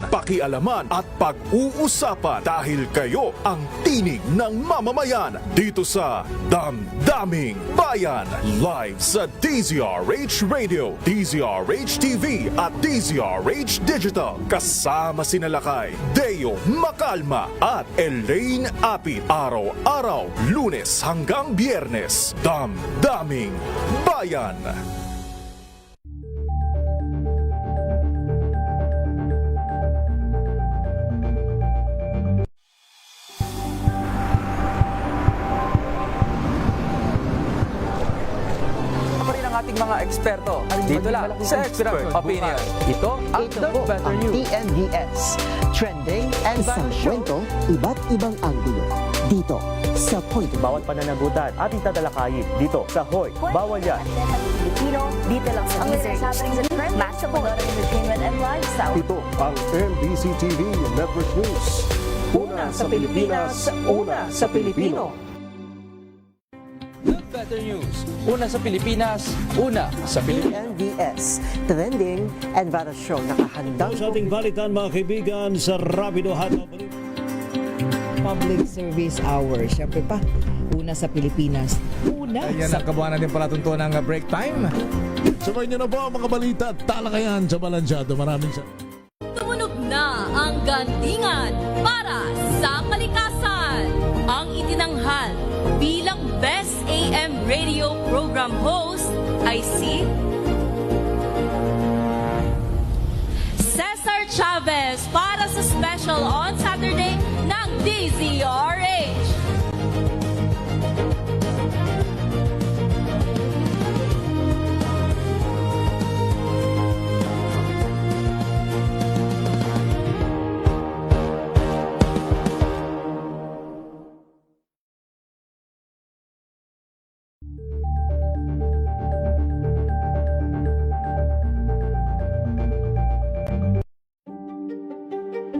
pakialaman at pag-uusapan dahil kayo ang tinig ng mamamayan dito sa Damdaming Bayan. Live sa DZRH Radio, DZRH TV at DZRH Digital. Kasama sina Lakay, Deo Macalma at Elaine Apit. Araw-araw, Lunes hanggang Biyernes. Damdaming Bayan. Ating mga eksperto. Dito lang sa Expert Opinion. Ito ang The Better News. TNVS. Trending and Isang kwento, iba't ibang anggulo. Dito sa Point of View. Bawat pananagutan ating tatalakayin dito sa Hoy, Bawal Yan. Filipino, dito lang sa DZRH. Massive entertainment and lifestyle. Ito ang NBC TV Network News. Una sa Pilipinas, una sa Pilipino. The Better News. Una sa Pilipinas, una sa Pilipino. TNVS. Trending and Viral Show. Nakahandang Sa ating balitan mga kaibigan sa Rapido Hataw. Public Service Hour. Siyempre pa, una sa Pilipinas. Una Ayan sa... ang kabuhanan din pala tuntunan ng break time. Sabay niyo na po ang mga balita at talakayan sa Balansyado. Maraming sa... Tumunog na ang gandingan para sa kalikasan. Ang itinanghal bilang Best AM Radio Program Host ay si Cesar Chavez para sa special on Saturday ng DZRH.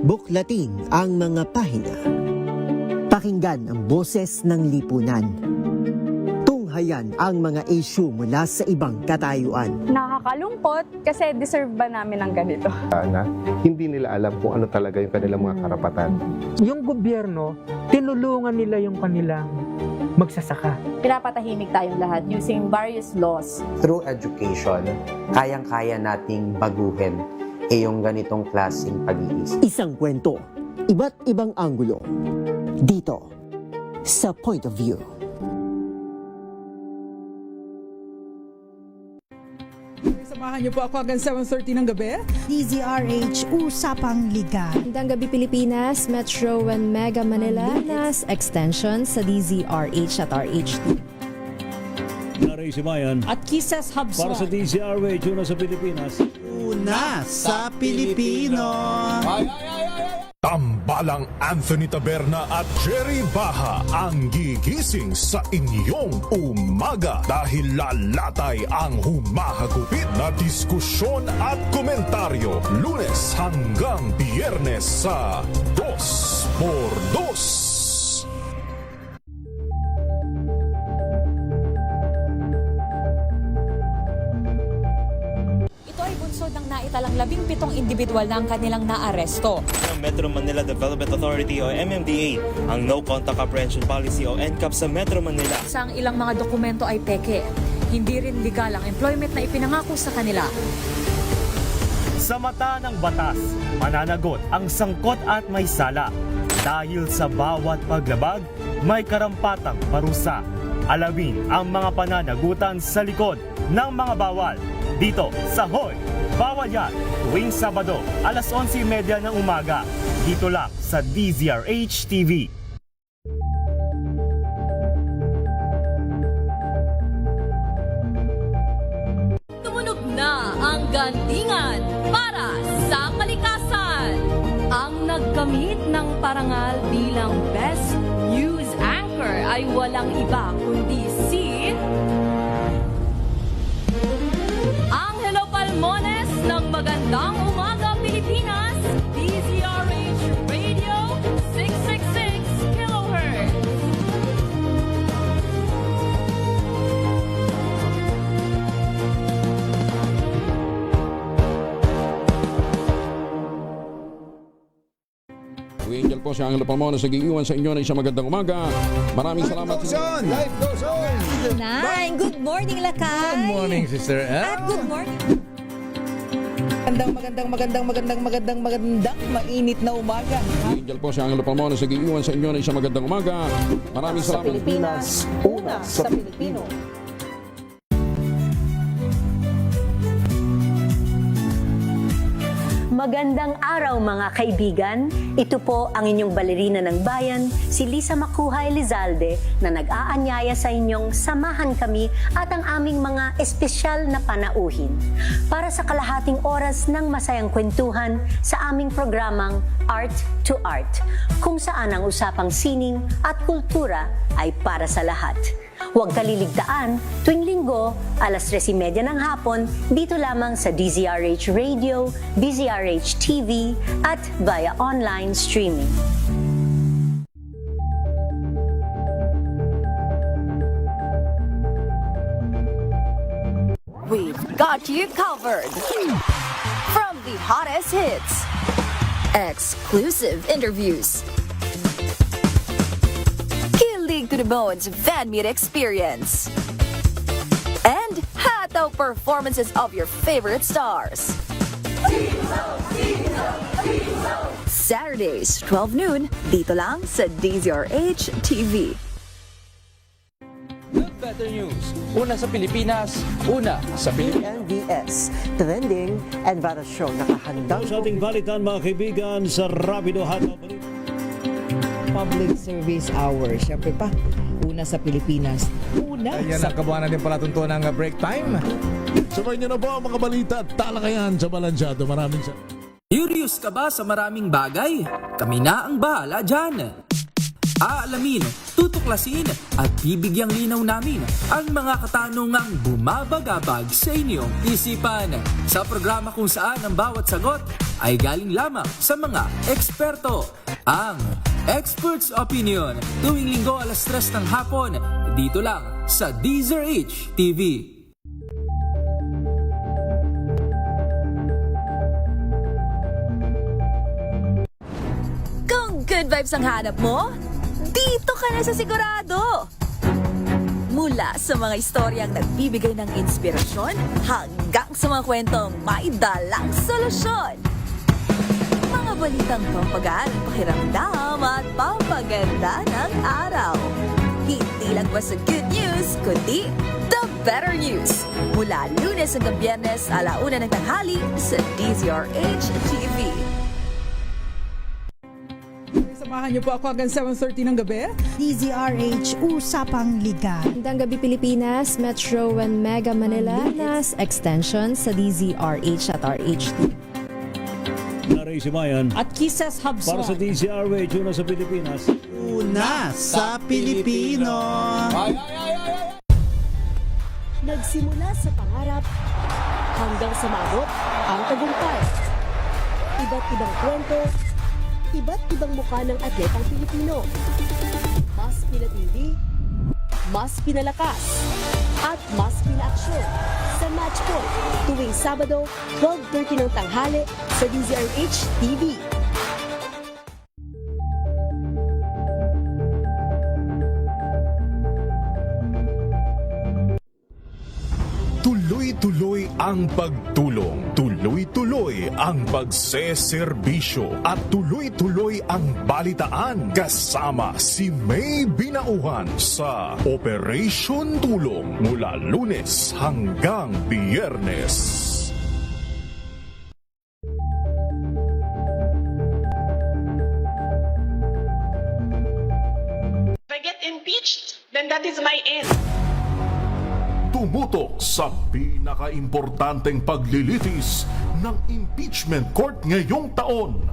Buklatin ang mga pahina. Pakinggan ang boses ng lipunan. Tunghayan ang mga issue mula sa ibang katayuan. Nakakalungkot kasi deserve ba namin ng ganito? Na hindi nila alam kung ano talaga yung kanilang mga karapatan. Yung gobyerno, tinulungan nila yung kanilang magsasaka. Pinapatahimik tayong lahat using various laws. Through education, kayang-kaya nating baguhin yung ganitong klaseng pag-iisip. Isang kwento, iba't ibang anggulo. Dito sa Point of View. Samahan niyo po ako hanggang 7:30 ng gabi. DZRH Usapang Liga. Magandang gabi Pilipinas, Metro and Mega Manila, Nas Extension sa DZRH at RH2. Naray si Bayan. At Kisses Hubson. Para sa DZRH, una sa Pilipinas. Una sa Pilipino. Tambalang Anthony Taberna at Jerry Baha ang gigising sa inyong umaga dahil lalatay ang humahagupit na diskusyon at komentaryo Lunes hanggang Biyernes sa 2x2. Ng naitalang 17 individual na ang kanilang naaresto. Ng Metro Manila Development Authority o MMDA ang No Contact Apprehension Policy o NCAP sa Metro Manila. Sa ilang mga dokumento ay peke. Hindi rin legal ang employment na ipinangako sa kanila. Sa mata ng batas, mananagot ang sangkot at may sala. Dahil sa bawat paglabag, may karampatang parusa. Alamin ang mga pananagutan sa likod ng mga bawal. Dito sa Hoy, Bawal Yan, tuwing Sabado, alas 11:30 ng umaga. Dito lang sa DZRH TV. Tumunog na ang gandingan para sa kalikasan. Ang nagkamit ng parangal bilang Best News Anchor ay walang iba kundi si Angelo Palmones ng Magandang Umaga Pilipinas, DZRH Radio 666 kHz. Angel po si Angelo Palmones nag-iiwan sa inyo na isang magandang umaga. Maraming salamat sa inyo. Life goes on! Nine, good morning, Lakay. Good morning, Sister At good morning. Magandang mainit na umaga. Angel po si Angelo Palmones nag-iiwan sa inyo na isang magandang umaga. Maraming salamat. Pilipinas, una sa Pilipino. Magandang araw mga kaibigan. Ito po ang inyong balerina ng bayan, si Lisa Makuhay Lizalde na nag-aanyaya sa inyong samahan kami at ang aming mga espesyal na panauhin para sa kalahating oras ng masayang kwentuhan sa aming programang Art to Art, kung saan ang usapang sining at kultura ay para sa lahat. Huwag kaliligtaan, tuwing linggo, alas 3:30 ng hapon, dito lamang sa DZRH Radio, DZRH TV, at via online streaming. We've got you covered. From the hottest hits, exclusive interviews, kilig to the bones fan meet experience, and hataw performances of your favorite stars. Saturdays, 12 noon, dito lang sa DZRH TV. Better news. Una sa Pilipinas, una sa Pilipinas. NBS, trending and para show nakahandang Sa ating balitan mga kaibigan sa Rapido Hataw Balita. Public Service Hour. Siyempre pa, una sa Pilipinas. Una Ayan sa ang kabuhanan din palatuntunan ng break time. Sabay niyo na po ang mga balita at talakayan sa Balansyado. Maraming salamat. Curious ka ba sa maraming bagay? Kami na ang bahala dyan. Aalamin, tutuklasin at bibigyang linaw namin ang mga katanungang bumabagabag sa inyong isipan. Sa programa kung saan ang bawat sagot ay galing lamang sa mga eksperto. Ang Expert's Opinion, tuwing linggo alas 3 ng hapon, dito lang sa DZRH TV. Kung good vibes ang hanap mo, dito ka na sa sigurado! Mula sa mga istoryang nagbibigay ng inspirasyon hanggang sa mga kwentong may dalang solusyon. Mga balitang pampagaan ang pakiramdam at pampaganda ng araw. Hindi lang ba sa good news, kundi the better news. Mula Lunes hanggang Biyernes, 1:00 ng tanghali sa DZRH TV. Samahan niyo po ako hanggang 7:30 ng gabi. DZRH Usapang Liga. Magandang gabi Pilipinas, Metro and Mega Manila, Nas Extension sa DZRH at RHT. Naray si Mayan At Kisses Hubson. para sa DZRH una sa Pilipinas. Una sa Pilipino. Nagsimula sa pangarap hanggang sa maabot ang tagumpay. Iba't ibang kwento, iba't ibang mukha ng atletang Pilipino. Mas pinatindi, mas pinalakas, at mas pinaaksyon sa Match Point tuwing Sabado, 12:30 ng tanghali sa DZRH TV. Tuloy-tuloy ang pagtulong, tuloy-tuloy ang pagseserbisyo at tuloy-tuloy ang balitaan kasama si May Binauhan sa Operation Tulong mula Lunes hanggang Biyernes. If I get impeached, then that is my end. Tumutok sa pinaka-importanteng paglilitis ng impeachment court ngayong taon.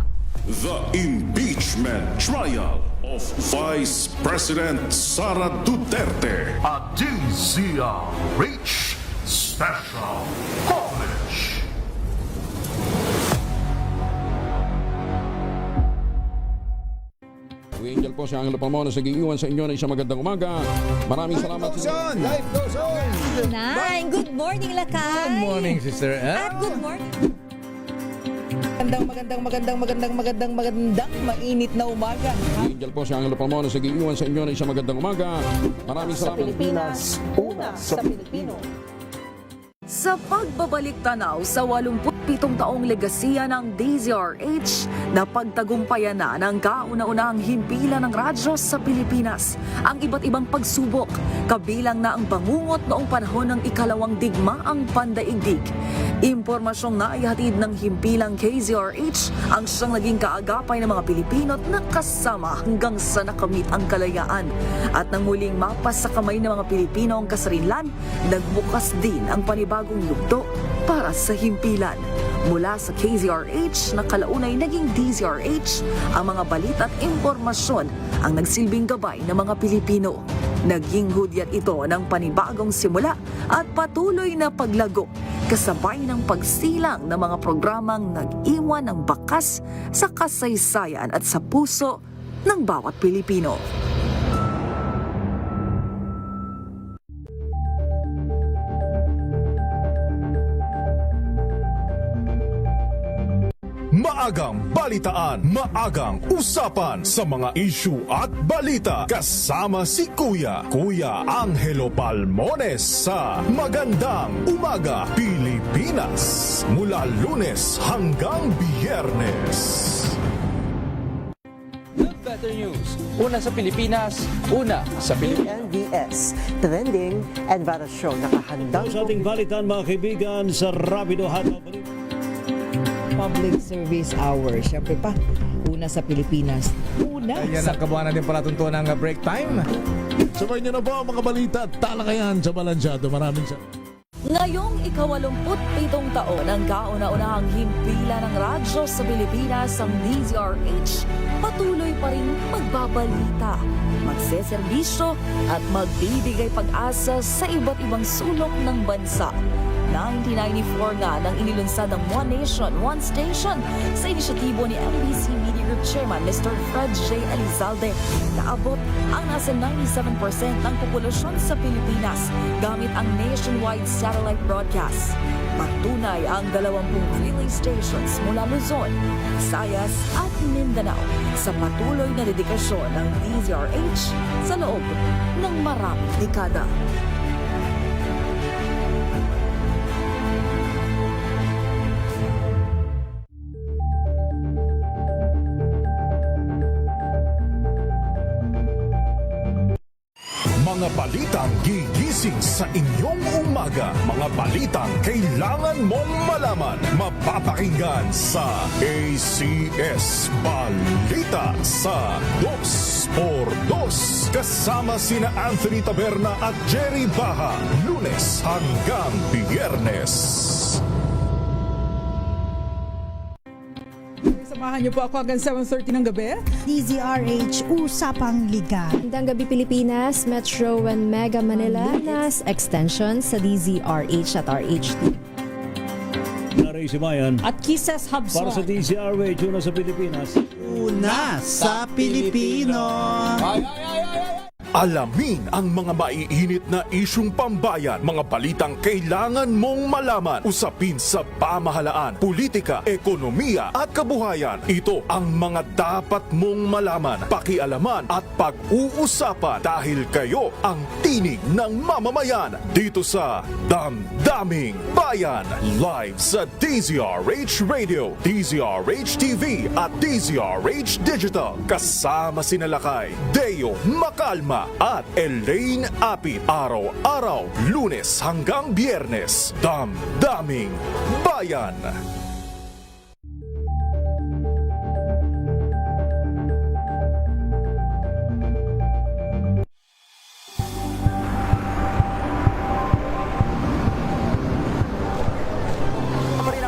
The impeachment trial of Vice President Sara Duterte. A DZRH special coverage. Angel po si Angelo Palmones nag-iiwan sa inyo na isang magandang umaga. Maraming salamat sa inyo. Life goes on! Nine, good morning, Lakay. Good morning, Sister At good morning. Magandang mainit na umaga. Angel po si Angelo Palmona sa giiwan sa inyo ng isang magandang umaga. Maraming Sa salamat. Pilipinas, una sa Pilipino. Sa pagbabalik tanaw sa 87 taong legasiya ng DZRH, napagtagumpayan na ng kauna-unahang himpilan ng radyo sa Pilipinas ang iba't ibang pagsubok, kabilang na ang bangungot noong panahon ng ikalawang digmaang pandaigdig. Impormasyong naihatid ng himpilang KZRH ang siyang naging kaagapay ng mga Pilipino at nakasama hanggang sa nakamit ang kalayaan. At nang muling mapas sa kamay ng mga Pilipino ang kasarinlan, nagbukas din ang panibagong yugto para sa himpilan. Mula sa KZRH na kalaunay naging DZRH, ang mga balita at impormasyon ang nagsilbing gabay ng mga Pilipino. Naging hudyat ito ng panibagong simula at patuloy na paglago, kasabay ng pagsilang ng mga programang nag-iwan ng bakas sa kasaysayan at sa puso ng bawat Pilipino. Maagang balitaan, maagang usapan sa mga issue at balita. Kasama si Kuya Angelo Palmones sa Magandang Umaga Pilipinas. Mula Lunes hanggang Biyernes. Better News. Una sa Pilipinas, una sa Pilipinas. NBS, trending and para show nakahandang Sa ating balitan mga kaibigan sa Rapido Hataw. Public Service Hour. Siyempre pa, una sa Pilipinas. Una Yan sa ang kabuuan natin palatuntuan ng break time. Sabay niyo na po ang mga balita at talakayan sa Balansyado. Maraming Ngayong ika-87 taon ang kauna-unahang himpilan ng radyo sa Pilipinas, ang DZRH, patuloy pa rin magbabalita, magseserbisyo at magbibigay pag-asa sa iba't ibang sulok ng bansa. 1994 nga nang inilunsad ang One Nation, One Station sa inisyatibo ni MBC Media Group Chairman Mr. Fred J. Elizalde. Naabot ang nasa 97% ng populasyon sa Pilipinas gamit ang nationwide satellite broadcast. Patunay ang 20 relay stations mula Luzon, Visayas at Mindanao sa patuloy na dedikasyon ng DZRH sa loob ng maraming dekada. Mga balitang gigising sa inyong umaga. Mga balitang kailangan mong malaman. Mapapakinggan sa ACS Balita sa 2x2. Kasama sina Anthony Taberna at Jerry Baha. Lunes hanggang Biyernes. Samahan niyo po ako hanggang 7:30 ng gabi. DZRH Usapang Liga. Magandang gabi Pilipinas, Metro and Mega Manila, nas extension sa DZRH at RHT. Naray Simayan. At Kisses Hubson. Para sa DZRH, una sa Pilipinas. Una sa Pilipino. Alamin ang mga maiinit na isyung pambayan, mga balitang kailangan mong malaman, usapin sa pamahalaan, politika, ekonomiya at kabuhayan. Ito ang mga dapat mong malaman, pakialaman at pag-uusapan dahil kayo ang tinig ng mamamayan dito sa Damdaming Bayan. Live sa DZRH Radio, DZRH TV at DZRH Digital. Kasama sina Lakay, Deo Macalma at Elaine Apit. Araw-araw, Lunes hanggang Biyernes. Damdaming Bayan.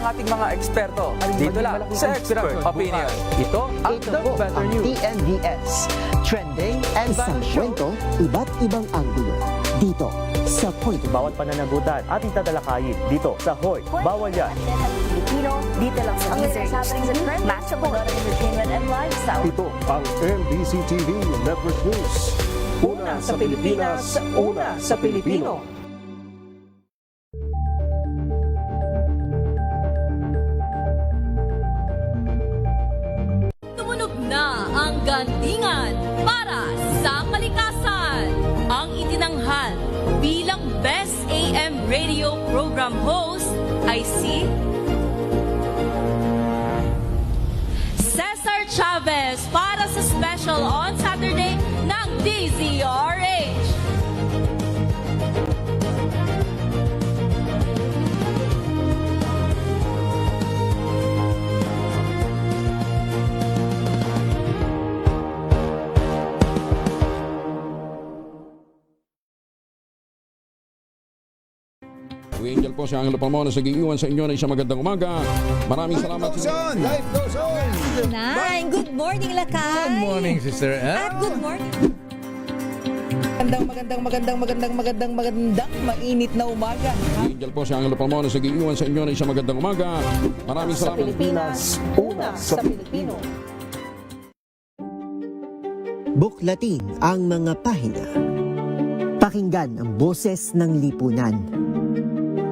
Ating mga eksperto dito lang sa Expert Opinion. Ito ang The Better News. TNVS, trending and Isang para show. kwento, iba't ibang anggulo. Dito sa Point. Bawat pananagutan ating tatalakayin dito sa Hoy. Bawal yan. Pilipino, dito lang sa DZRH. Match up entertainment and lifestyle. Ito ang NBC TV Network News. Una sa Pilipinas, una sa Pilipino. ang gandingan para sa kalikasan. Ang itinanghal bilang Best AM Radio Program Host ay si Cesar Chavez para sa special on Saturday ng DZRH. Angel po si Angelo Palmona sa giiwan sa inyo na isang magandang umaga. Maraming salamat. Life goes on! Nine, good morning, Lakay. Good morning, sister. At good morning. Magandang mainit na umaga. Angel po si Angelo Palmona sa giiwan sa inyo na isang magandang umaga. Maraming Sa salamat. Pilipinas, una sa Pilipino. Buklatin ang mga pahina. Pakinggan ang boses ng lipunan.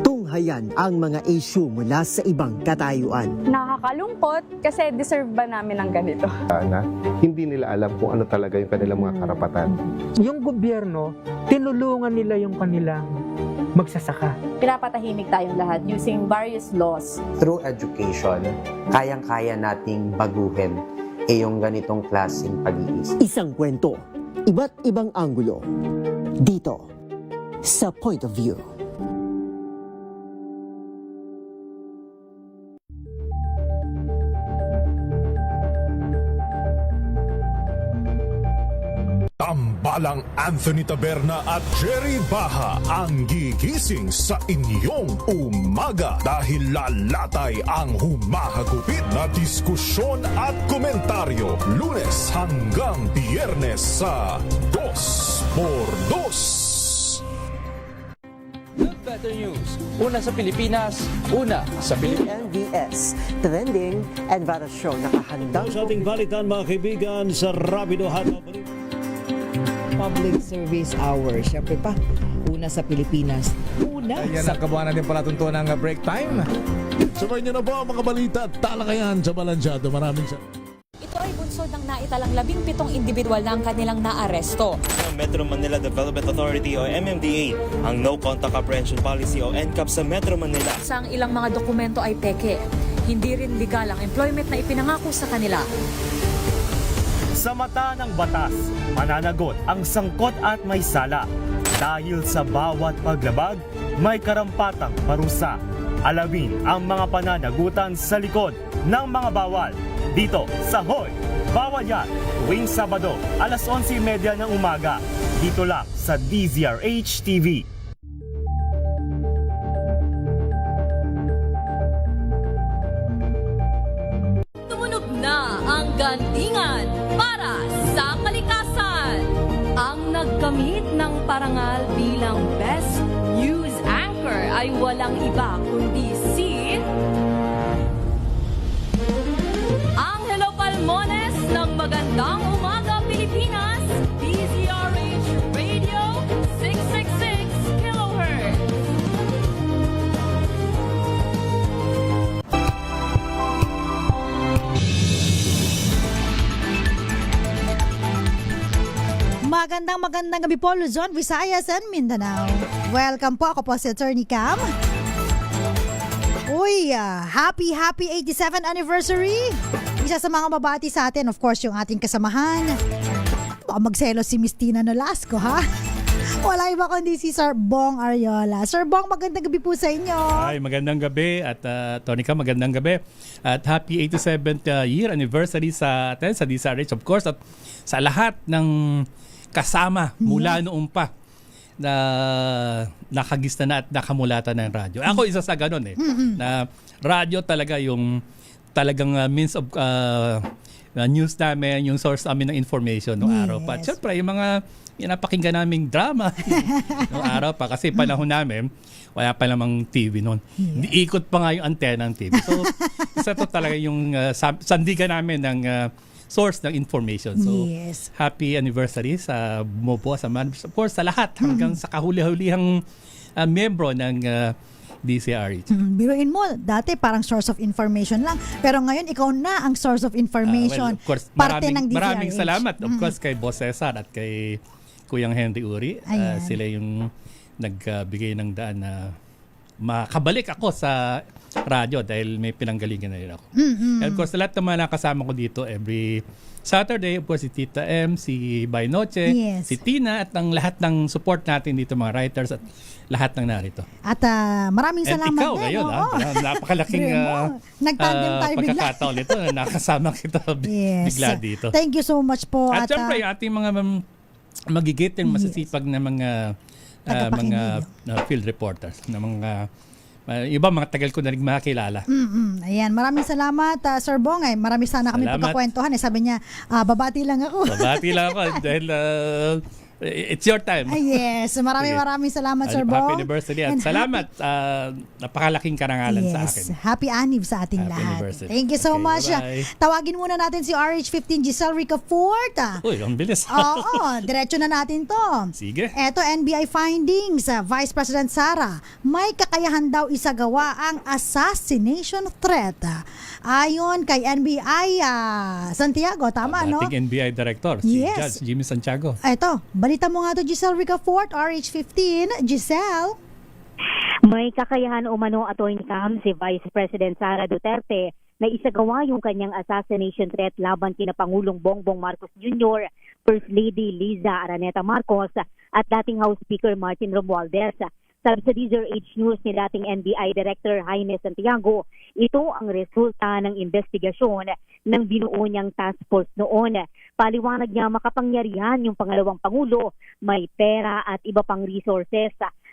Tunghayan ang mga issue mula sa ibang katayuan. Nakakalungkot kasi deserve ba namin ng ganito? Na hindi nila alam kung ano talaga yung kanilang mga karapatan. Yung gobyerno, tinulungan nila yung kanilang magsasaka. Pinapatahimik tayong lahat using various laws. Through education, kayang-kaya nating baguhin yung ganitong klaseng pag-iisip. Isang kwento, iba't ibang anggulo. Dito, sa Point of View. Tambalang Anthony Taberna at Jerry Baha ang gigising sa inyong umaga dahil lalatay ang humahagupit na diskusyon at komentaryo Lunes hanggang Biyernes sa 2x2. Better News. Una sa Pilipinas, una sa Pilipinas. NBS, trending and para show nakahandang Sa ating balitan mga kaibigan sa Rapido Hataw. Public Service Hour. Siyempre pa, una sa Pilipinas. Una Ayan sa ang kabuhanan din pala tuntuan ng break time. Sabay niyo na po ang mga balita at talakayan sa Balansyado. Maraming Ito ay bunsod ng naitalang 17 individual na ang kanilang naaresto. Metro Manila Development Authority o MMDA ang No Contact Apprehension Policy o NCAP sa Metro Manila. Sa ang ilang mga dokumento ay peke. Hindi rin legal ang employment na ipinangako sa kanila. Sa mata ng batas, mananagot ang sangkot at may sala. Dahil sa bawat paglabag, may karampatang parusa. Alamin ang mga pananagutan sa likod ng mga bawal. Dito sa Hoy! Bawal Yan! Tuwing Sabado, alas 11:30 ng umaga. Dito lang sa DZRH TV. Tumunog na ang gandingan para sa kalikasan. Ang nagkamit ng parangal bilang Best News Anchor ay walang iba kundi si Angelo Palmones ng Magandang Umaga Pilipinas, DZRH Radio 666 kHz. Magandang gabi po, Luzon, Visayas, and Mindanao. Welcome po, ako po si Attorney Cam. Uy, happy 87th anniversary! Isa sa mga mabati sa atin, of course, yung ating kasamahan. Baka magselos si Miss Tina Nolasco, ha? Wala iba kundi si Sir Bong Ariola. Sir Bong, magandang gabi po sa inyo. Ay, magandang gabi at Tonica, magandang gabi. At happy 87th year anniversary sa atin, sa DZRH, of course, at sa lahat ng kasama mula noong pa na nakagista na at nakamulatan ng radyo. Ako isa sa ganun na radyo talaga yung talagang means of news namin, yung source namin ng information noong araw pa. At syempre, yung mga napakinggan naming drama noong araw pa kasi panahon namin, wala pa namang TV noon. Ikot pa nga yung antena ng TV. So, isa to talaga yung sandigan namin ng source ng information. So, happy anniversary sa Mopo, sa of course, sa lahat hanggang sa kahuli-hulihang membro ng DCRH. Biruin mo, dati parang source of information lang. Pero ngayon, ikaw na ang source of information. Of course, parte ng DCRH. maraming salamat. Of course, kay Boss Cesar at kay Kuyang Henry Uri. Sila yung nagbigay ng daan na makabalik ako sa radyo dahil may pinanggalingan na rin ako. And of course, lahat ng mga nakasama ko dito every Saturday, of course, si Tita M, si Bay Noche, si Tina, at ang lahat ng support natin dito, mga writers at lahat ng narito. At maraming salamat ikaw din. ngayon, napakalaking nagtandem tayo bigla. pagkakataon nito na nakasama kita bigla dito. Thank you so much po. At syempre, ating mga magigiting masasipag na mga field reporters, na mga iba mga tagal ko na rin makakilala. Ayan, maraming salamat Sir Bongay. Marami sana kami pagkakwentuhan. Sabi niya, babati lang ako. Babati lang ako dahil it's your time. Yes, maraming salamat Sir Bong. Happy anniversary at salamat. Napakalaking karangalan sa akin. Happy anniv sa ating lahat. Thank you so much. Bye-bye. Tawagin muna natin si RH15 Giselle Ricafort. Uy, ang bilis. Oo, diretso na natin to. Sige. Eto, NBI findings. Vice President Sara, may kakayahan daw isagawa ang assassination threat. Ayon kay NBI Santiago, tama no? Dating NBI Director, si Judge Jimmy Santiago. Eto, balita mo nga to Giselle Ricafort, RH15. Giselle? May kakayahan umano Atty. Cam si Vice President Sara Duterte na isagawa yung kanyang assassination threat laban kina Pangulong Bongbong Marcos Jr., First Lady Liza Araneta Marcos at dating House Speaker Martin Romualdez. Sabi sa DZRH News ni dating NBI Director Jaime Santiago, ito ang resulta ng investigasyon ng binuo niyang task force noon. Paliwanag niya makapangyarihan yung pangalawang Pangulo, may pera at iba pang resources.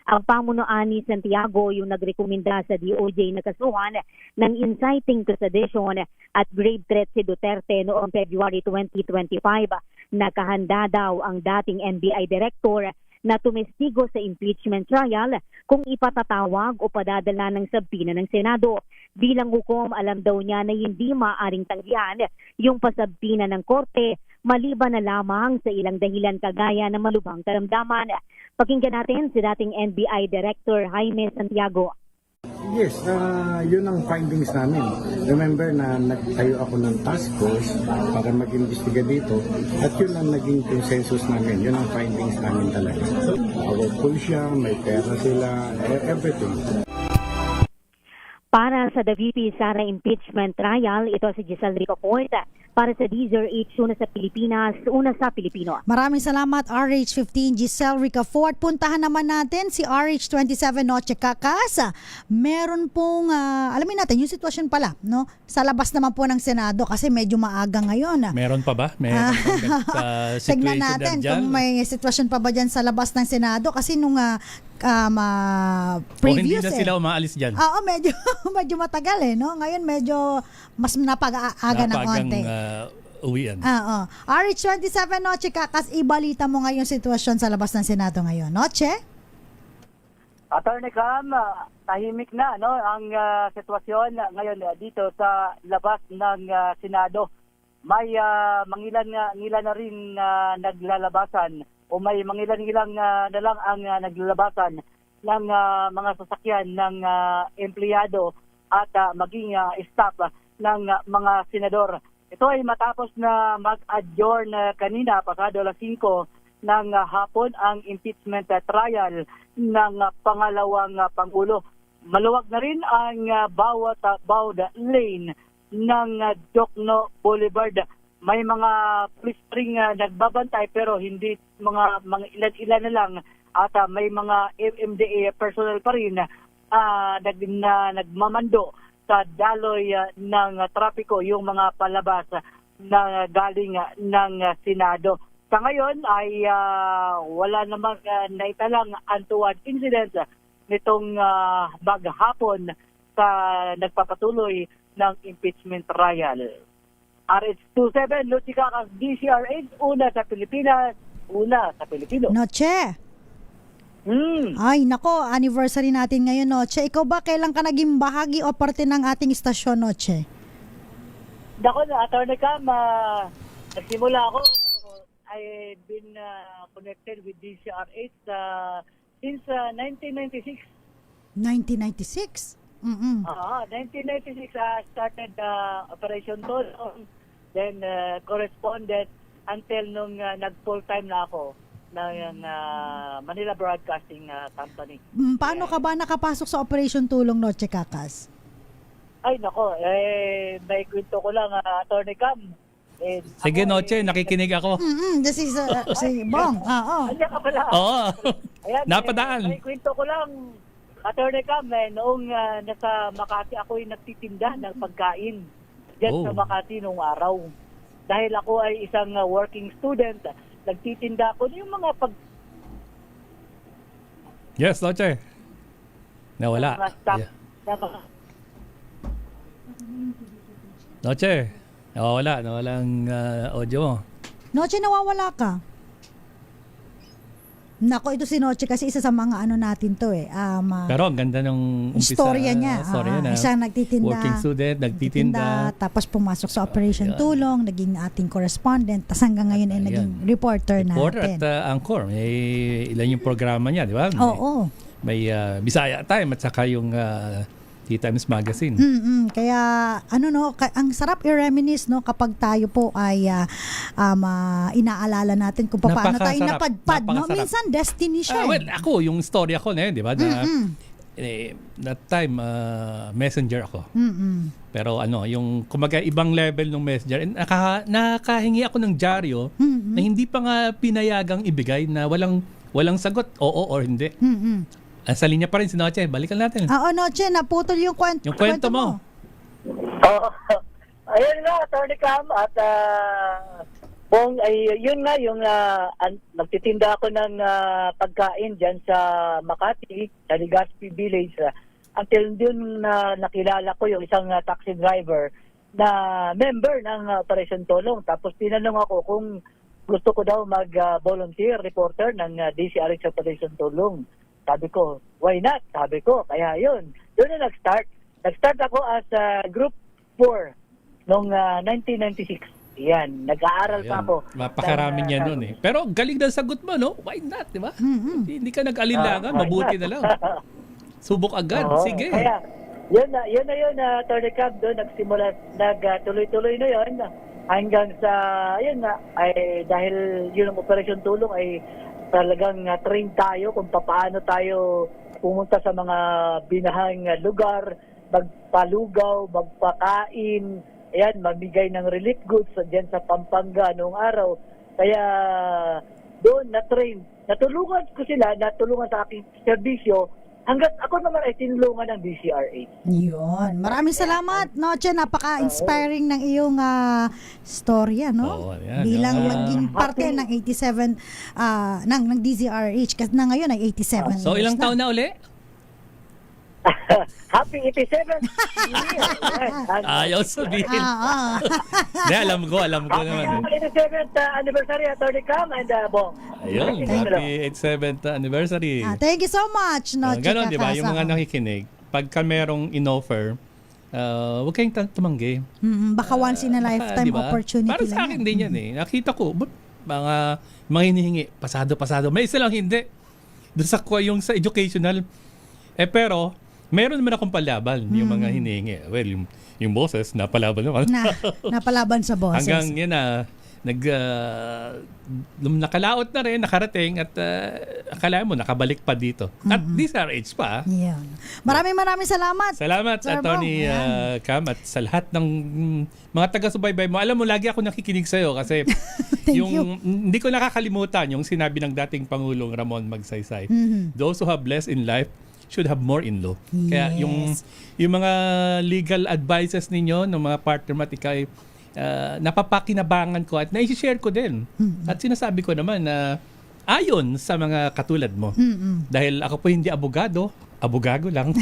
Ang pamunuan ni Santiago yung nagrekomenda sa DOJ na kasuhan ng inciting to sedition at grave threat si Duterte noong February 2025. Nakahanda daw ang dating NBI Director na tumestigo sa impeachment trial kung ipatatawag o padadala ng sabina ng Senado. Bilang hukom, alam daw niya na hindi maaring tanggihan yung pasabina ng korte maliban na lamang sa ilang dahilan kagaya ng malubhang karamdaman. Pakinggan natin si dating NBI Director Jaime Santiago. Yes, yun ang findings namin. Remember na nagtayo ako ng task force para mag-imbestiga dito at yun ang naging consensus namin. Yun ang findings namin talaga. Powerful siya, may pera sila, everything. Para sa VP Sara impeachment trial, ito si Giselle Ricafort. Para sa DZRH, una sa Pilipinas, una sa Pilipino. Maraming salamat RH15 Giselle Ricafort. Puntahan naman natin si RH27 Noche Cacas. Meron pong, alamin natin yung sitwasyon pala, no? Sa labas naman po ng Senado kasi medyo maaga ngayon. Meron pa ba? Meron pa tignan natin kung may sitwasyon pa ba dyan sa labas ng Senado kasi nung previous hindi na sila umaalis dyan. Oo, medyo matagal no? Ngayon medyo mas napag-aaga ng konti. Uwian. Oo. RH27 Noche Cacas, ibalita mo ngayon sitwasyon sa labas ng Senado ngayon. Noche? Attorney Cam, tahimik na ang sitwasyon ngayon dito sa labas ng Senado. May mangilan na rin naglalabasan o may mangilan-ilang na lang ang naglalabasan ng mga sasakyan ng empleyado at maging staff ng mga senador. Ito ay matapos na mag-adjourn kanina pasado alas 5 ng hapon ang impeachment trial ng pangalawang Pangulo. Maluwag na rin ang bawat lane ng Jokno Boulevard. May mga police ring nagbabantay pero hindi mga ilan-ilan na lang at may mga MMDA personnel pa rin na nagmamando sa daloy ng trapiko yung mga palabas na galing ng Senado. Sa ngayon ay wala namang naitalang untoward incidents nitong maghapon sa nagpapatuloy ng impeachment trial. RH27, Lucy Cacas, DCRH, una sa Pilipinas, una sa Pilipino. Noche. Ay, nako, anniversary natin ngayon, Noche. Ikaw ba, kailan ka naging bahagi o parte ng ating istasyon, Noche? Dako na, Attorney Cam, nagsimula ako, I've been connected with DCRH since 1996. 1996? 1996 started Operation Tulong, then correspondent until nung nag-full-time na ako ng Manila Broadcasting Company. Paano ka ba nakapasok sa Operation Tulong, Noche Kakas? Ay, nako, may kwento ko lang, Attorney Cam. Sige, Noche, nakikinig ako. This is si Bong. Andiyan ka pala. Oo. Ayan, Napadaan. may kwento ko lang, Attorney Cam, noong nasa Makati ako'y nagtitinda ng pagkain diyan sa Makati noong araw. Dahil ako ay isang working student, nagtitinda ako yung mga Yes, Noche. Nawala. staff Yeah. na mga Noche. Nawala ang audio mo. Noche, nawawala ka. Nako, ito si Noche kasi isa sa mga natin to Pero ang ganda ng umpisa. Istorya niya. Isang nagtitinda. Working student, nagtitinda. Tapos pumasok sa Operation Tulong, naging ating correspondent, tapos hanggang ngayon ay naging reporter natin. At Anchor. Ilan yung programa niya, di ba? Oo. May Bisaya Time at saka yung T-Times Magazine. Kaya ang sarap i-reminisce kapag tayo po ay inaalala natin kung paano tayo napadpad. Minsan destiny siya. Ako, yung storya ko na yun, di ba? That time, messenger ako. Pero yung kumaga ibang level ng messenger, nakahingi ako ng dyaryo na hindi pa nga pinayagang ibigay na walang sagot, oo or hindi. Sa linya pa rin si Noche. Balikan natin. Oo, Noche, naputol yung kwento mo. Ayun nga, Attorney Cam, at Bong, yun nga yung nagtitinda ako ng pagkain dyan sa Makati, sa Legazpi Village. Until dun nakilala ko yung isang taxi driver na member ng Operation Tulong. Tapos tinanong ako kung gusto ko daw mag-volunteer reporter ng DCRH Operation Tulong. Sabi ko, why not? Sabi ko, kaya yun. Doon na nag-start. Nag-start ako as Group 4 noong 1996. Yan, nag-aaral pa ako. Mapakarami niya noon Pero galing na sagot mo, no? Why not, di ba? Hindi ka nag-alinlangan, mabuti na lang. Subok agad, sige. Kaya, yun na, Attorney Cab, doon nagsimula, nagtuloy-tuloy na yun. Hanggang sa, yun na, ay dahil yun ang Operation Tulong ay talagang train tayo kung paano tayo pumunta sa mga binahang lugar, magpalugaw, magpakain, ayan, mamigay ng relief goods dyan sa Pampanga noong araw. Kaya doon na-train. Natulungan ko sila, natulungan sa aking serbisyo hanggat ako naman ay tinulungan ng DCRH. Yun. Maraming salamat, Noche. Napaka-inspiring ng iyong storya, no? Bilang maging parte ng 87 ng DCRH kasi na ngayon ay 87 So ilang taon na uli? Happy 87 Ayaw sabihin. Hindi, alam ko naman. Happy 87th anniversary, Attorney Cam and Bong. Ayun, happy 87th anniversary. Thank you so much, Noche. Ganon, di ba? Yung mga nakikinig, pagka merong in-offer, huwag kayong tumanggi. Baka once in a lifetime diba? opportunity. Para sa akin din yan Nakita ko, mga hinihingi, pasado. May isa lang hindi. Doon yung sa educational. Pero, meron naman akong palaban yung mga hinihingi. Well, yung boses, napalaban naman. Napalaban sa boses. Hanggang yan nakalaot na rin, nakarating at akala mo, nakabalik pa dito. At DCRH pa. Yeah. Maraming salamat. Salamat, Sir Attorney Cam, at sa lahat ng mga taga-subaybay mo. Alam mo, lagi ako nakikinig sa'yo kasi hindi ko nakakalimutan yung sinabi ng dating Pangulong Ramon Magsaysay. Those who have less in life should have more in law. Yes. Kaya yung mga legal advices ninyo ng mga partner matikay, napapakinabangan ko at naishishare ko din. At sinasabi ko naman na ayon sa mga katulad mo. Dahil ako po hindi abogado lang.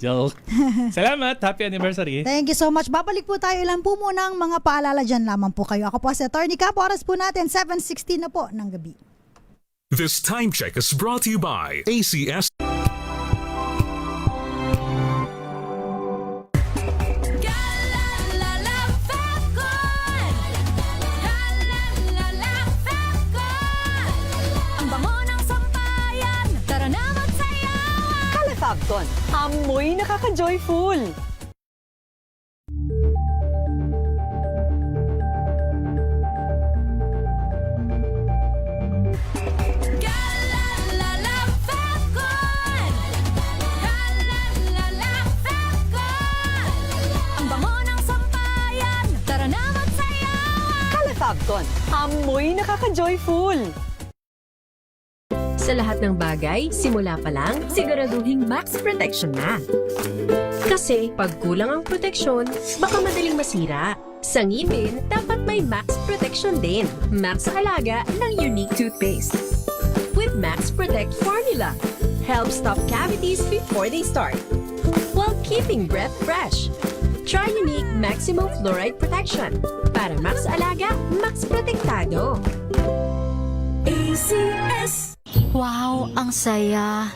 Joke. Salamat. Happy anniversary. Thank you so much. Babalik po tayo lang po muna ng mga paalala dyan lamang po kayo. Ako po si Attorney Cap. Oras po natin 7:16 na po ng gabi. This time check is brought to you by ACS. Fabcon Falcon, amoy nakaka-joyful. Ang bango ng sampayan, tara na magsayawan. Calefabcon, amoy nakaka-joyful. Sa lahat ng bagay, simula pa lang, siguraduhing max protection na. Kasi pag kulang ang proteksyon, baka madaling masira. Sa ngipin, dapat may max protection din. Max Alaga ng Unique Toothpaste. With Max Protect Formula. Help stop cavities before they start. While keeping breath fresh. Try Unique Maximum Fluoride Protection. Para Max Alaga, Max Protektado. ACS. Wow, ang saya.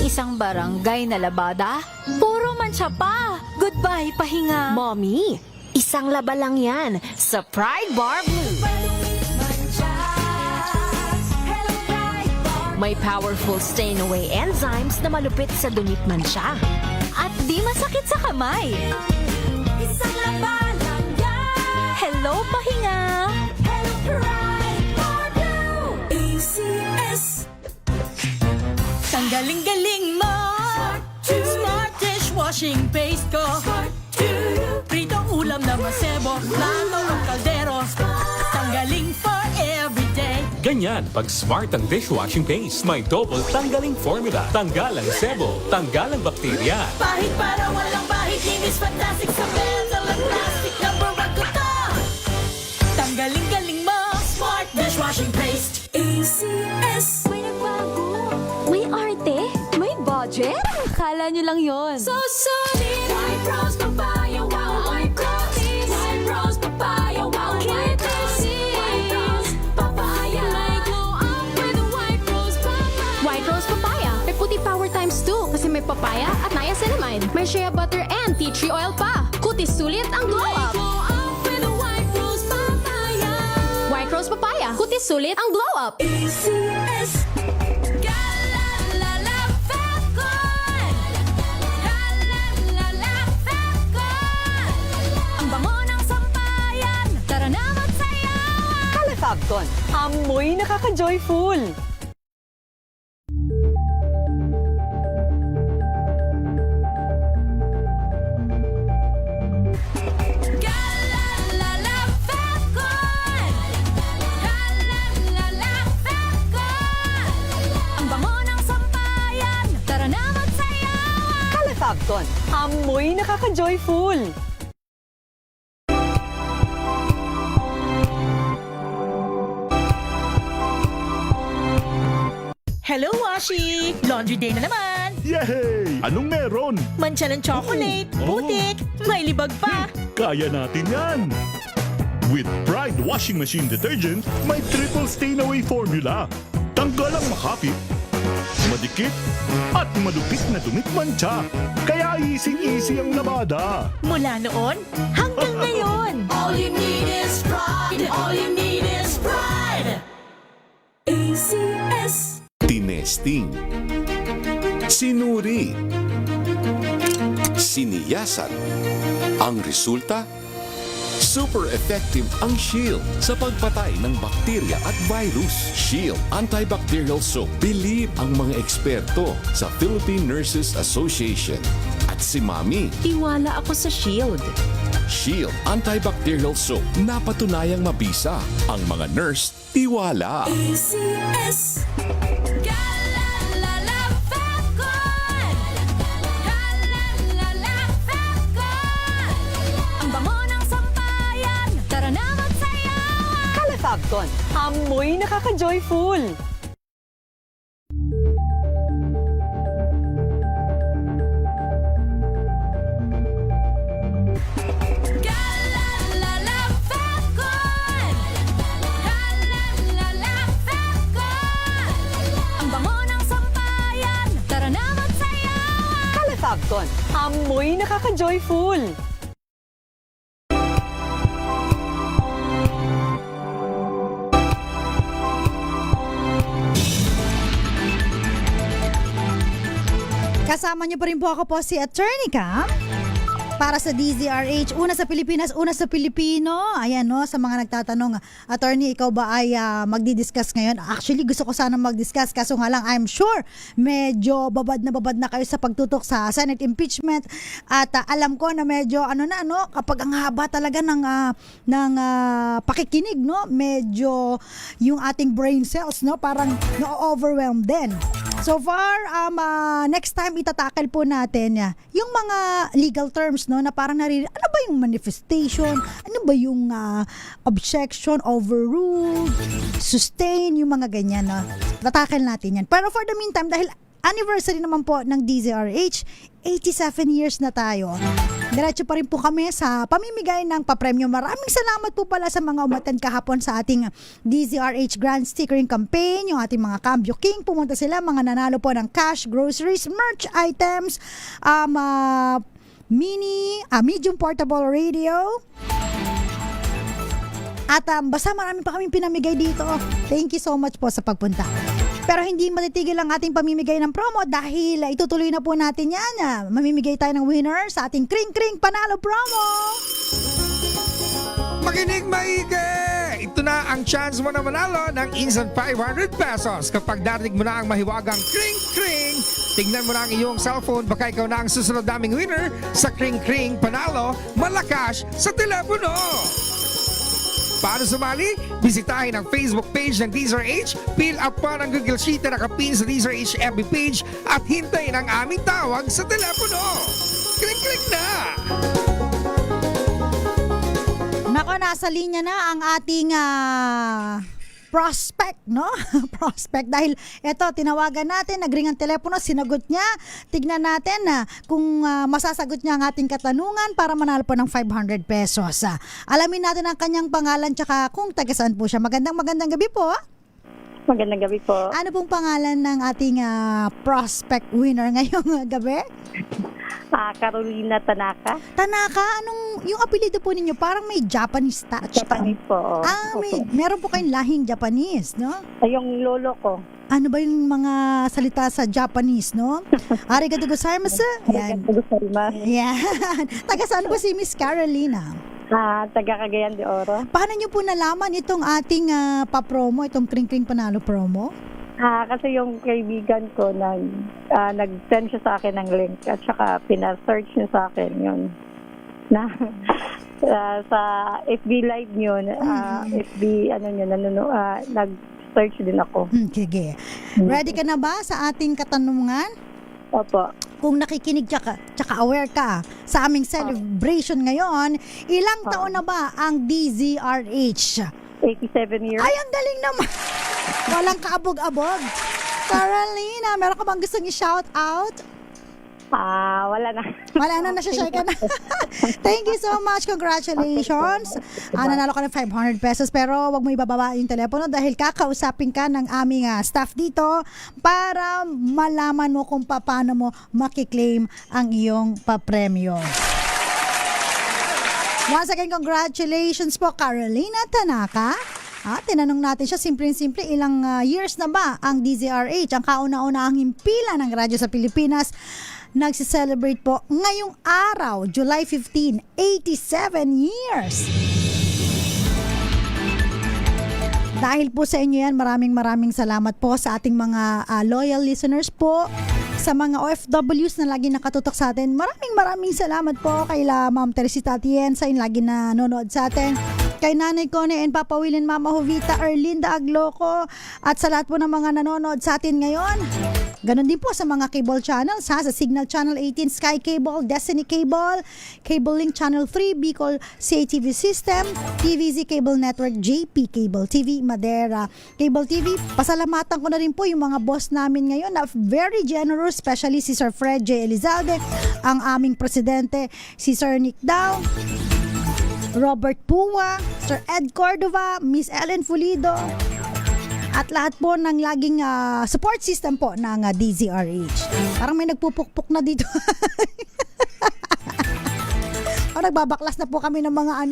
Isang barangay na labada, puro mancha pa. Goodbye, pahinga. Mommy, isang laba lang yan sa Pride Bar Blue. May powerful stain-away enzymes na malupit sa dumit mancha. At di masakit sa kamay. Isang laba lang yan. Hello, pahinga. Hello, Pride Bar Blue. ACS. Ang galing-galing mo. Smart dishwashing paste ko. Pritong ulam na masebo, plato o kaldero. Tanggaling for everyday. Ganyan pag smart ang dishwashing paste. May double tanggaling formula. Tanggal ang sebo, tanggal ang bakterya. Pahit para walang bahid, linis fantastic sa metal at plastic. Number 1 ko to. Tanggaling-galing mo. Smart dishwashing paste. ACS. May nagbago. May arte. May budget. Kala nyo lang yon. So solid. White Rose Papaya. Wow. White Rose. White Rose Papaya. Wow. White Rose. White Rose Papaya. May glow up with White Rose Papaya. White Rose Papaya. May puti power times 2 kasi may papaya at niacinamide. May shea butter and tea tree oil pa. Kutis sulit ang glow up. Glow up with White Rose Papaya. White Rose Papaya. Kutis sulit ang glow up. ACS. Calefabcon, amoy nakaka-joyful. Ang bango ng sampayan, tara na magsayawan. Calefabcon, amoy nakaka-joyful. Hello, Washi! Laundry day na naman! Yay! Anong meron? Mancha ng chocolate, putik, may libag pa! Kaya natin yan! With Pride Washing Machine Detergent, may triple stain-away formula. Tanggal ang makapit, madikit, at malupit na dumit mancha. Kaya easy-easy ang labada. Mula noon hanggang ngayon! All you need is pride! All you need is pride! ACS. Tinesting, sinuri, siniyasan. Ang resulta? Super effective ang Shield sa pagpatay ng bakterya at virus. Shield Antibacterial Soap. Believe ang mga eksperto sa Philippine Nurses Association. At si Mami. Tiwala ako sa Shield. Shield Antibacterial Soap. Napatunayang mabisa. Ang mga nurse, tiwala. ACS. Calefabcon, amoy nakaka-joyful. Ang bango ng sampayan, tara na magsayawan. Calefabcon, amoy nakaka-joyful. Kasama niyo pa rin po ako po si Attorney Cam. Para sa DZRH, una sa Pilipinas, una sa Pilipino. Ayan no, sa mga nagtatanong, Attorney, ikaw ba ay magdi-discuss ngayon? Actually, gusto ko sana mag-discuss, kaso nga lang, I'm sure medyo babad na kayo sa pagtutok sa Senate impeachment. At alam ko na medyo kapag ang haba talaga ng pakikinig, no, medyo yung ating brain cells, no, parang na-overwhelm din. So far, next time itatakal po natin yung mga legal terms, no, na parang ano ba yung manifestation, ano ba yung objection, overrule, sustain, yung mga ganyan, no. Tatakal natin yan. Pero for the meantime, dahil anniversary naman po ng DZRH, 87 years na tayo. Diretso pa rin po kami sa pamimigay ng papremyo. Maraming salamat po pala sa mga umattend kahapon sa ating DZRH Grand Stickering Campaign, yung ating mga Cambio King. Pumunta sila, mga nanalo po ng cash, groceries, merch items, medium portable radio. At basta marami pa kaming pinamigay dito. Thank you so much po sa pagpunta. Pero hindi matitigil ang ating pamimigay ng promo dahil itutuloy na po natin yan. Mamimigay tayo ng winner sa ating Kring Kring Panalo promo. Makinig maigi! Ito na ang chance mo na manalo ng instant 500 pesos. Kapag narinig mo na ang mahiwagang Kring Kring, tignan mo na ang iyong cellphone, baka ikaw na ang susunod naming winner sa Kring Kring Panalo Malakas sa telepono. Paano sumali? Bisitahin ang Facebook page ng DZRH, fill up pa ng Google Sheet na nakapin sa DZRH FB page at hintayin ang aming tawag sa telepono. Klik-klik na! Nako, nasa linya na ang ating prospect, no? Prospect. Dahil eto, tinawagan natin, nagring ang telepono, sinagot niya. Tignan natin kung masasagot niya ang ating katanungan para manalo po ng 500 pesos. Alamin natin ang kanyang pangalan tsaka kung taga saan po siya. Magandang gabi po. Magandang gabi po. Ano pong pangalan ng ating prospect winner ngayong gabi? Carolina Tanaka. Tanaka, yung apelido po ninyo parang may Japanese touch. Japanese po. Meron po kayong lahing Japanese, no? Yung lolo ko. Ano ba yung mga salita sa Japanese, no? Arigatou gozaimasu. Arigatou gozaimasu. Yan. Taga saan po si Miss Carolina? Taga Cagayan de Oro. Paano nyo po nalaman itong ating pa-promo, itong Kring Kring Panalo promo? Kasi yung kaibigan ko nag-send siya sa akin ng link at saka pina-search niya sa akin yun. Sa FB live yun, FB nag-search din ako. Sige. Ready ka na ba sa ating katanungan? Opo. Kung nakikinig tsaka aware ka sa aming celebration ngayon, ilang taon na ba ang DZRH? 87 years. Ay, ang galing naman. Walang kaabog-abog. Carolina, meron ka bang gustong i-shout out? Wala na. Wala na, nasa-share ka na. Thank you so much. Congratulations. Nanalo ka ng 500 pesos pero wag mo ibababa yung telepono dahil kakausapin ka ng aming staff dito para malaman mo kung paano mo makiklaim ang iyong papremyo. Once again, congratulations po, Carolina Tanaka. Tinanong natin siya, simple-simple, ilang years na ba ang DZRH, ang kauna-una ang himpilan ng radyo sa Pilipinas, nagsi-celebrate po ngayong araw, July 15, 87 years. Dahil po sa inyo yan, maraming salamat po sa ating mga loyal listeners po, sa mga OFWs na lagi nakatutok sa atin. Maraming salamat po kay Ma'am Teresita Atienza, yung lagi na nanonood sa atin. Kay Nanay Cone and Papa Will and Mama Jovita, Erlinda Agloco, at sa lahat po ng mga nanonood sa atin ngayon. Ganon din po sa mga cable channels, sa Signal Channel 18, Sky Cable, Destiny Cable, Cable Link Channel 3, Bicol CATV System, TVZ Cable Network, JP Cable TV, Madera Cable TV. Pasalamatan ko na rin po yung mga boss namin ngayon na very generous, especially si Sir Fred J. Elizalde, ang aming presidente, si Sir Nick Dow, Robert Pua, Sir Ed Cordova, Miss Ellen Fulido, at lahat po ng laging support system po ng DZRH. Parang may nagpupukpuk na dito. Nagbabaklas na po kami ng mga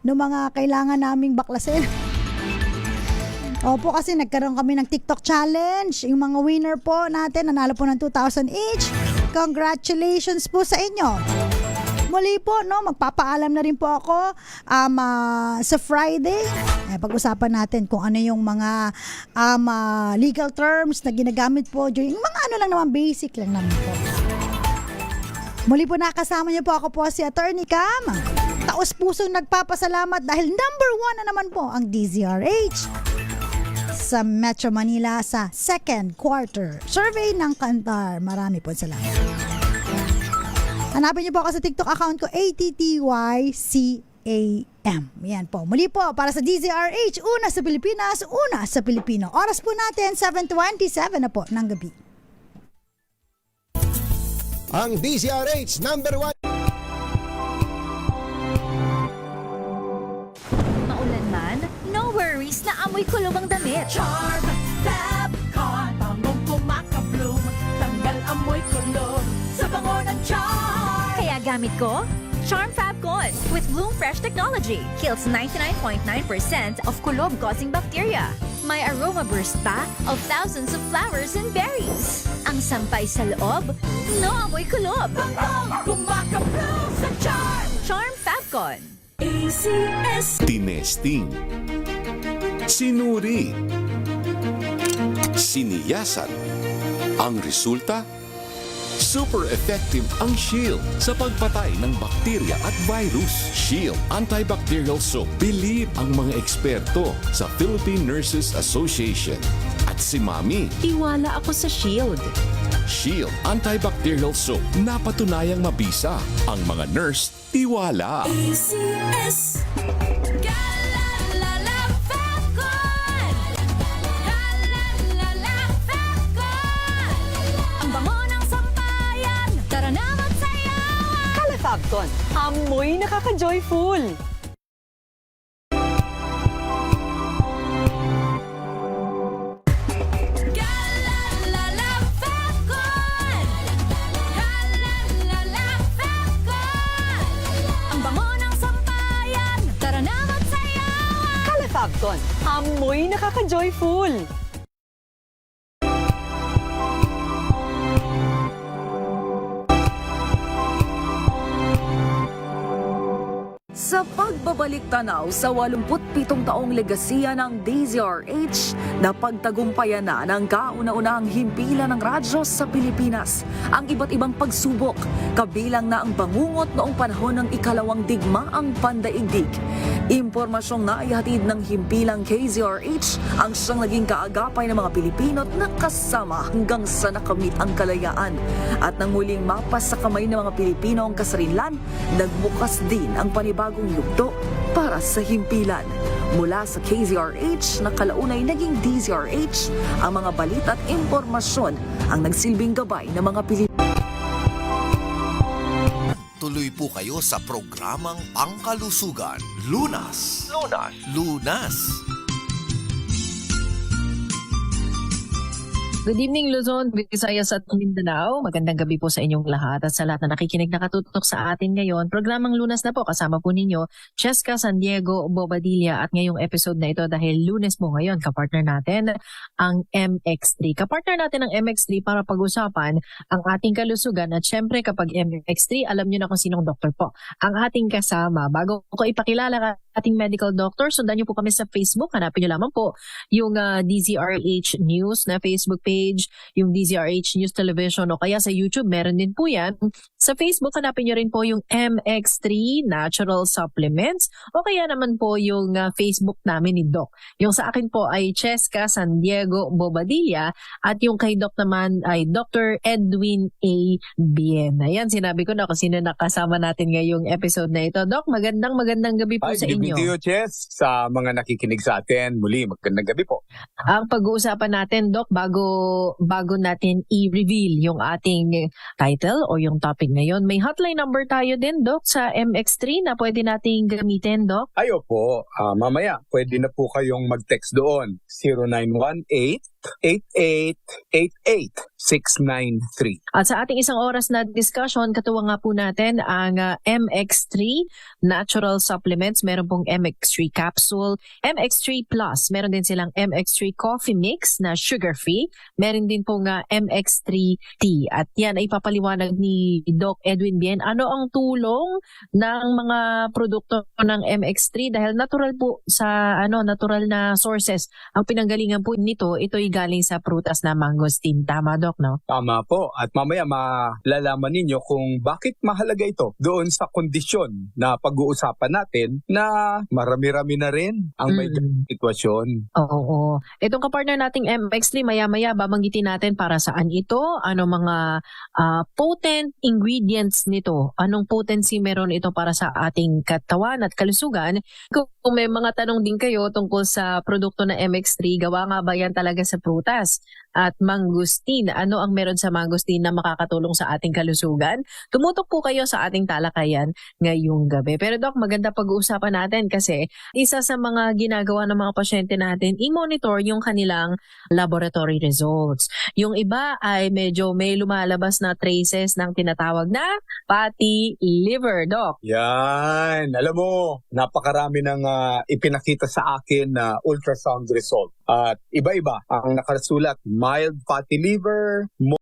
ng mga kailangan naming baklasin. Opo, kasi nagkaroon kami ng TikTok challenge. Yung mga winner po natin, nanalo po ng 2,000 each. Congratulations po sa inyo. Muli po, no, magpapaalam na rin po ako sa Friday. Pag-usapan natin kung ano yung mga legal terms na ginagamit po during mga ano lang naman, basic lang naman po. Muli po nakasama niyo po ako po si Attorney Cam. Taos-pusong nagpapasalamat dahil number 1 na naman po ang DZRH sa Metro Manila sa second quarter survey ng Kantar. Marami po salamat. Hanapin niyo po ako sa TikTok account ko, ATTYCAM. Yan po. Muli po, para sa DZRH, una sa Pilipinas, una sa Pilipino. Oras po natin, 7:27 na po ng gabi. Ang DZRH number 1. Maulan man, no worries na amoy kulong ang damit. Charm Fabcon, bangong kumakabloom, tanggal amoy kulong sa bango ng Charm. Kaya gamit ko, Charm Fabcon with Bloom Fresh technology. Kills 99.9% of kulob-causing bacteria. May aroma burst pa of thousands of flowers and berries. Ang sampay sa loob, no amoy kulob. Bangong kumakabloom sa Charm. Charm Fabcon. ACS. Tinesting. Sinuri. Siniyasan. Ang resulta? Super effective ang Shield sa pagpatay ng bakterya at virus. Shield Antibacterial Soap. Believe ang mga eksperto sa Philippine Nurses Association. At si Mami. Tiwala ako sa Shield. Shield Antibacterial Soap. Napatunayang mabisa. Ang mga nurse, tiwala. ACS. Fabcon, amoy nakaka-joyful. Ang bango ng sampayan, tara na magsayawan. Kala Fabcon, amoy nakaka-joyful. Sa pagbabalik tanaw sa 87 taong legasiya ng DZRH, napagtagumpayan na ng kauna-unahang himpilan ng radyo sa Pilipinas ang iba't ibang pagsubok, kabilang na ang bangungot noong panahon ng ikalawang digmaang pandaigdig. Impormasyong naihatid ng himpilang KZRH ang siyang naging kaagapay ng mga Pilipino at nakasama hanggang sa nakamit ang kalayaan. At nang muling mapas sa kamay ng mga Pilipino ang kasarinlan, nagbukas din ang panibagong yugto para sa himpilan. Mula sa KZRH na kalaunay naging DZRH, ang mga balita at impormasyon ang nagsilbing gabay ng mga Pilipino. Tuloy po kayo sa programang Pangkalusugan. Lunas. Lunas. Lunas. Good evening, Luzon, Visayas at Mindanao. Magandang gabi po sa inyong lahat at sa lahat na nakikinig nakatutok sa atin ngayon. Programang Lunas na po, kasama po ninyo, Cheska San Diego Bobadilla, at ngayong episode na ito dahil Lunes po ngayon, kapartner natin ang MX3. Kapartner natin ang MX3 para pag-usapan ang ating kalusugan at syempre kapag MX3, alam nyo na kung sinong doktor po ang ating kasama. Bago ko ipakilala ang ating medical doctor, sundan nyo po kami sa Facebook. Hanapin nyo lamang po yung DZRH News na Facebook page, yung DZRH News Television o kaya sa YouTube, meron din po yan. Sa Facebook, hanapin nyo rin po yung MX3 Natural Supplements o kaya naman po yung Facebook namin ni Doc. Yung sa akin po ay Cheska San Diego Bobadilla at yung kay Doc naman ay Dr. Edwin A. Biena. Yan, sinabi ko na kung sino nakasama natin ngayong episode na ito. Doc, magandang gabi po sa inyo. Good evening to you, Chess. Sa mga nakikinig sa atin, muli, magandang gabi po. Ang pag-uusapan natin, Doc, bago natin i-reveal yung ating title o yung topic ngayon, may hotline number tayo din, Doc, sa MX3 na pwede nating gamitin, Doc? Ayo po, mamaya, pwede na po kayong mag-text doon. 0917-8888-693. At sa ating isang oras na discussion, katuwa nga po natin ang MX3 Natural Supplements. Meron pong MX3 Capsule, MX3 Plus. Meron din silang MX3 Coffee Mix na sugar-free. Meron din pong MX3 Tea. At yan ay papaliwanag ni Doc Edwin Bien. Ano ang tulong ng mga produkto ng MX3? Dahil natural po sa natural na sources ang pinanggalingan po nito. Ito'y galing sa prutas na mangosteen. Tama, Doc, no? Tama po. At mamaya malalaman ninyo kung bakit mahalaga ito doon sa kondisyon na pag-uusapan natin na marami-rami na rin ang may sitwasyon. Oo. Itong kapartner nating MX3, maya-maya babanggitin natin para saan ito, ano mga potent ingredients nito, anong potency meron ito para sa ating katawan at kalusugan. Kung may mga tanong din kayo tungkol sa produkto na MX3, gawa nga ba yan talaga sa prutas? At mangosteen, ano ang meron sa mangosteen na makakatulong sa ating kalusugan? Tumutok po kayo sa ating talakayan ngayong gabi. Pero Doc, maganda pag-uusapan natin kasi isa sa mga ginagawa ng mga pasyente natin, i-monitor yung kanilang laboratory results. Yung iba ay medyo may lumalabas na traces ng tinatawag na fatty liver, Doc. Yan. Alam mo, napakarami ng ipinakita sa akin na ultrasound result. At iba-iba ang nakasulat, mild fatty liver,